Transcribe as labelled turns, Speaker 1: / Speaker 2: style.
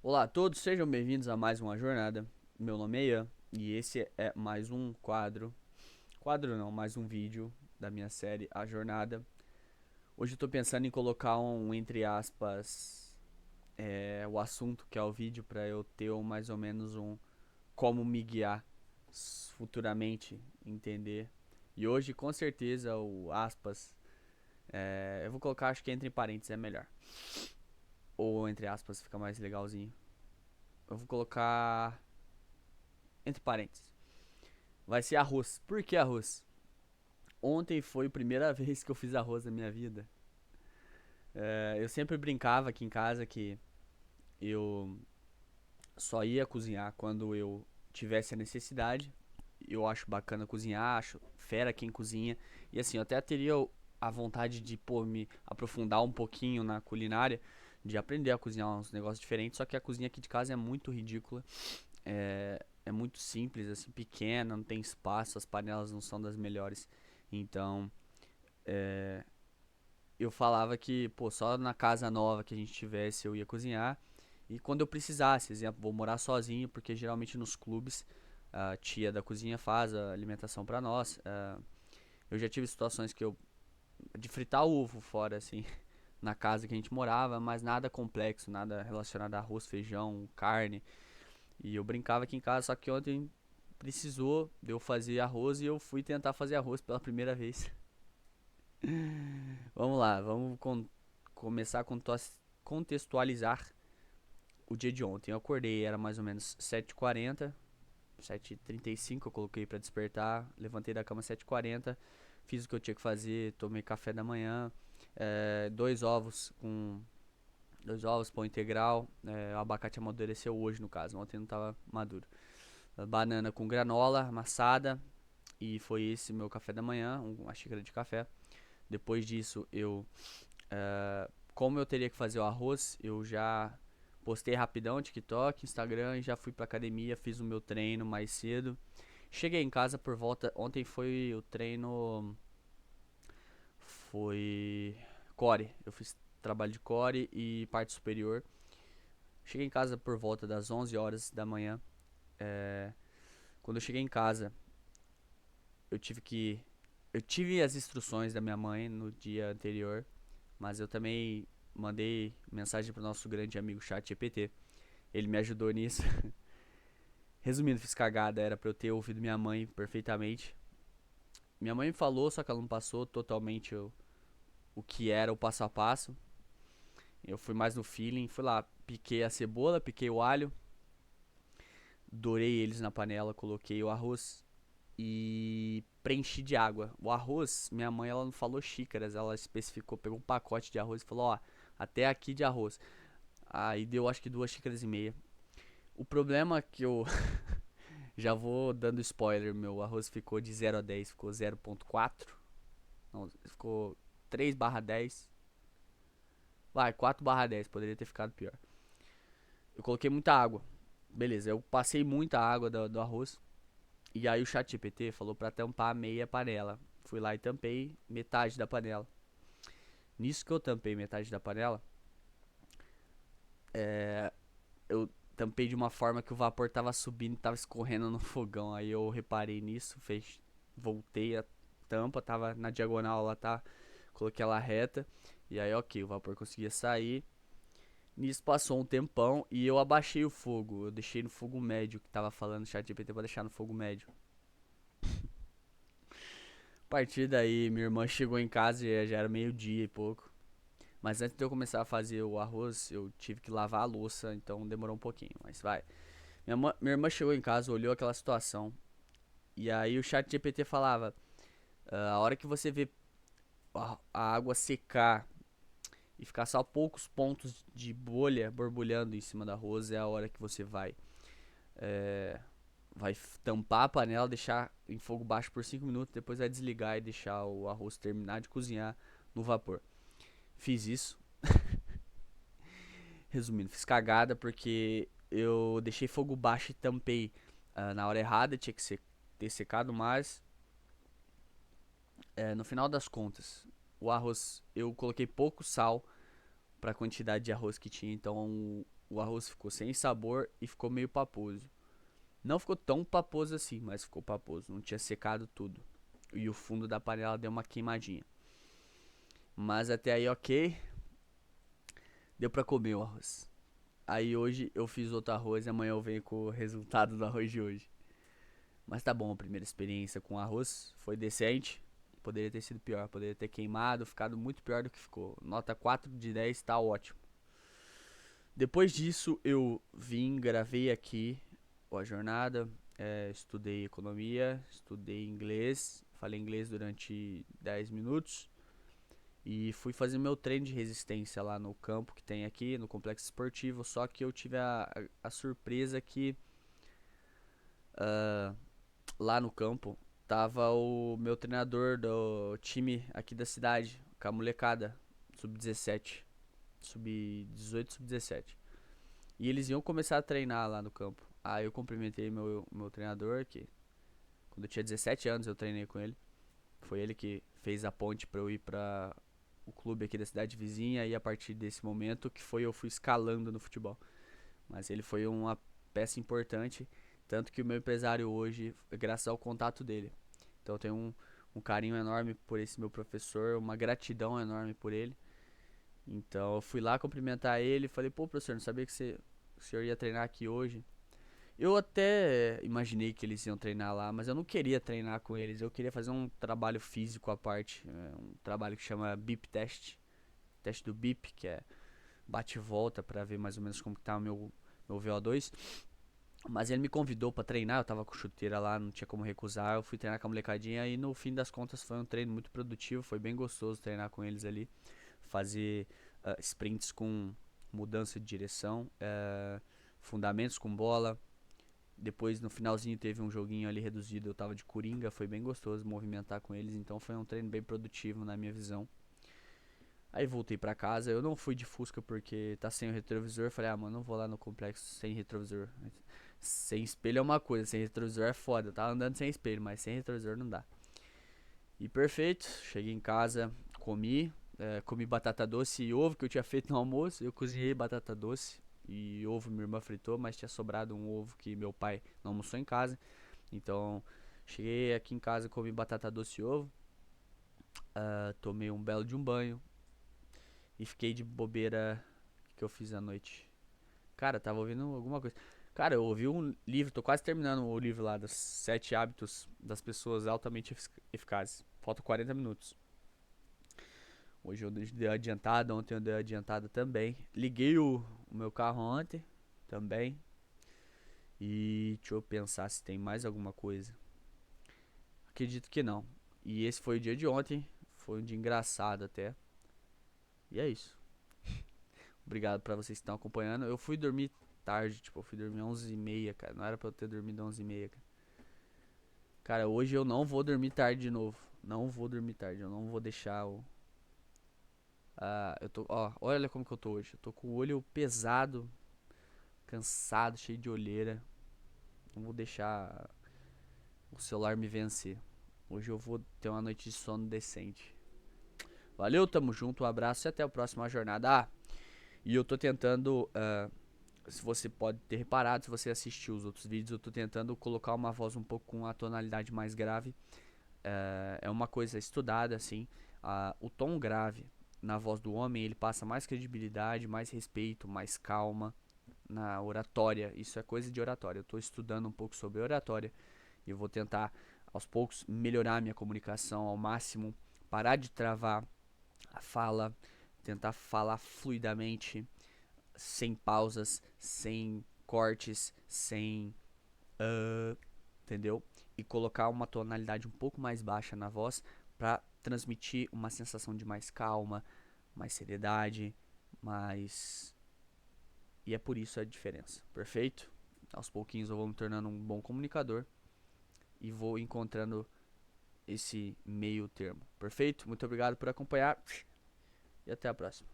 Speaker 1: Olá a todos, sejam bem-vindos a mais uma jornada. Meu nome é Ian e esse é mais um quadro não, mais um vídeo da minha série A Jornada. Hoje eu tô pensando em colocar entre aspas, o assunto que é o vídeo para eu ter mais ou menos como me guiar futuramente, entender. E hoje com certeza o aspas, eu vou colocar, acho que entre parênteses é melhor. Ou entre aspas fica mais legalzinho. Eu vou colocar entre parênteses. Vai ser arroz. Por que arroz? Ontem foi a primeira vez que eu fiz arroz na minha vida. Eu sempre brincava aqui em casa que eu só ia cozinhar quando eu tivesse a necessidade. Eu acho bacana cozinhar, acho fera quem cozinha. E assim, eu até teria a vontade de, pô, me aprofundar um pouquinho na culinária, de aprender a cozinhar uns negócios diferentes. Só que a cozinha aqui de casa é muito ridícula. É muito simples, assim, pequena, não tem espaço, as panelas não são das melhores. Então, eu falava que, pô, só na casa nova que a gente tivesse eu ia cozinhar. E quando eu precisasse, exemplo, vou morar sozinho, porque geralmente nos clubes a tia da cozinha faz a alimentação pra nós. Eu já tive situações que eu de fritar ovo fora assim, na casa que a gente morava, mas nada complexo, nada relacionado a arroz, feijão, carne. E eu brincava aqui em casa, só que ontem precisou de eu fazer arroz e eu fui tentar fazer arroz pela primeira vez. Vamos lá, começar a contextualizar o dia de ontem. Eu acordei, era mais ou menos 7h40, 7h35 eu coloquei pra despertar. Levantei da cama 7h40, fiz o que eu tinha que fazer, tomei café da manhã, dois ovos com pão integral, o abacate amadureceu hoje no caso, ontem não estava maduro. Banana com granola amassada, e foi esse meu café da manhã, uma xícara de café. Depois disso, como eu teria que fazer o arroz, eu já postei rapidão TikTok, Instagram e já fui pra academia, fiz o meu treino mais cedo. Cheguei em casa por volta. Ontem foi o treino. Foi. Core. Eu fiz trabalho de core e parte superior. Cheguei em casa por volta das 11 horas da manhã. Quando eu cheguei em casa, eu tive que. Eu tive as instruções da minha mãe no dia anterior, mas eu também mandei mensagem pro nosso grande amigo Chat GPT. Ele me ajudou nisso. Resumindo, fiz cagada, era pra eu ter ouvido minha mãe perfeitamente. Minha mãe me falou, só que ela não passou totalmente o que era o passo a passo. Eu fui mais no feeling, fui lá, piquei a cebola, piquei o alho, dourei eles na panela, coloquei o arroz e preenchi de água. O arroz, minha mãe ela não falou xícaras, ela especificou, pegou um pacote de arroz e falou, ó, até aqui de arroz. Aí deu acho que 2,5 xícaras. O problema é que eu já vou dando spoiler, meu arroz ficou de 0 a 10, ficou 0,4. Não, ficou 3/10. Vai, 4/10, poderia ter ficado pior. Eu coloquei muita água. Beleza, eu passei muita água do arroz. E aí o chat GPT falou pra tampar meia panela. Fui lá e tampei metade da panela. Nisso que eu tampei metade da panela, eu tampei de uma forma que o vapor tava subindo e tava escorrendo no fogão. Aí eu reparei nisso, voltei a tampa, tava na diagonal, lá tá. Coloquei ela reta. E aí, ok, o vapor conseguia sair. Nisso passou um tempão e eu abaixei o fogo. Eu deixei no fogo médio, que tava falando o chat GPT pra deixar no fogo médio. A partir daí, minha irmã chegou em casa e já era meio-dia e pouco. Mas antes de eu começar a fazer o arroz, eu tive que lavar a louça, então demorou um pouquinho. Mas vai. Minha irmã chegou em casa, olhou aquela situação. E aí o chat GPT falava: a hora que você vê a água secar e ficar só poucos pontos de bolha borbulhando em cima do arroz, é a hora que você vai tampar a panela, deixar em fogo baixo por 5 minutos, depois vai desligar e deixar o arroz terminar de cozinhar no vapor. Fiz isso. Resumindo, fiz cagada porque eu deixei fogo baixo e tampei na hora errada, tinha que ter secado mais. No final das contas, o arroz eu coloquei pouco sal, pra quantidade de arroz que tinha. Então o arroz ficou sem sabor e ficou meio paposo. Não ficou tão paposo assim, mas ficou paposo. Não tinha secado tudo. E o fundo da panela deu uma queimadinha. Mas até aí, ok. Deu pra comer o arroz. Aí hoje eu fiz outro arroz e amanhã eu venho com o resultado do arroz de hoje. Mas tá bom, a primeira experiência com arroz foi decente. Poderia ter sido pior, poderia ter queimado, ficado muito pior do que ficou. Nota 4 de 10 tá ótimo. Depois disso eu vim, gravei aqui a jornada, estudei economia, estudei inglês, falei inglês durante 10 minutos e fui fazer meu treino de resistência lá no campo que tem aqui, no complexo esportivo, só que eu tive a surpresa que lá no campo tava o meu treinador do time aqui da cidade, com a molecada, sub-17, sub-18, sub-17. E eles iam começar a treinar lá no campo. Aí eu cumprimentei meu treinador, que quando eu tinha 17 anos eu treinei com ele. Foi ele que fez a ponte pra eu ir pra o clube aqui da cidade vizinha. E a partir desse momento que foi eu fui escalando no futebol. Mas ele foi uma peça importante. Tanto que o meu empresário hoje é graças ao contato dele. Então eu tenho um carinho enorme por esse meu professor, uma gratidão enorme por ele. Então eu fui lá cumprimentar ele e falei, pô professor, não sabia que o senhor ia treinar aqui hoje. Eu até imaginei que eles iam treinar lá, mas eu não queria treinar com eles. Eu queria fazer um trabalho físico à parte, um trabalho que chama BIP Test, teste do BIP, que é bate e volta pra ver mais ou menos como que tá o meu VO2. Mas ele me convidou pra treinar, eu tava com chuteira lá, não tinha como recusar. Eu fui treinar com a molecadinha e no fim das contas foi um treino muito produtivo, foi bem gostoso treinar com eles ali, fazer sprints com mudança de direção, fundamentos com bola. Depois no finalzinho teve um joguinho ali reduzido, eu tava de coringa, foi bem gostoso movimentar com eles, então foi um treino bem produtivo na minha visão. Aí voltei pra casa, eu não fui de Fusca porque tá sem o retrovisor, falei, mano, não vou lá no complexo sem retrovisor. Sem espelho é uma coisa, sem retrovisor é foda, eu tava andando sem espelho, mas sem retrovisor não dá. E perfeito, cheguei em casa, comi batata doce e ovo que eu tinha feito no almoço, eu cozinhei batata doce e ovo minha irmã fritou, mas tinha sobrado um ovo que meu pai não almoçou em casa. Então, cheguei aqui em casa, comi batata doce e ovo, tomei um belo de um banho e fiquei de bobeira. O que eu fiz à noite? Cara, tava ouvindo alguma coisa. Cara, eu ouvi um livro, tô quase terminando o livro lá dos 7 hábitos das pessoas altamente eficazes. Faltam 40 minutos. Hoje eu dei adiantada, ontem eu dei adiantada também. Liguei o meu carro ontem também. E deixa eu pensar se tem mais alguma coisa. Acredito que não. E esse foi o dia de ontem. Foi um dia engraçado até. E é isso. Obrigado pra vocês que estão acompanhando. Eu fui dormir tarde, tipo, eu fui dormir 11h30, cara. Não era pra eu ter dormido 11h30, cara. Cara, hoje eu não vou dormir tarde de novo. Não vou dormir tarde. Eu não vou deixar o. Eu tô. Ó, olha como que eu tô hoje. Eu tô com o olho pesado, cansado, cheio de olheira. Não vou deixar o celular me vencer. Hoje eu vou ter uma noite de sono decente. Valeu, tamo junto, um abraço e até a próxima jornada. E eu tô tentando, se você pode ter reparado, se você assistiu os outros vídeos, eu tô tentando colocar uma voz um pouco com a tonalidade mais grave. É uma coisa estudada, assim. O tom grave na voz do homem, ele passa mais credibilidade, mais respeito, mais calma na oratória. Isso é coisa de oratória. Eu tô estudando um pouco sobre oratória e eu vou tentar, aos poucos, melhorar a minha comunicação ao máximo, parar de travar a fala, tentar falar fluidamente, sem pausas, sem cortes, sem entendeu? E colocar uma tonalidade um pouco mais baixa na voz para transmitir uma sensação de mais calma, mais seriedade, mais e é por isso a diferença. Perfeito? Aos pouquinhos eu vou me tornando um bom comunicador e vou encontrando esse meio termo. Perfeito? Muito obrigado por acompanhar e até a próxima.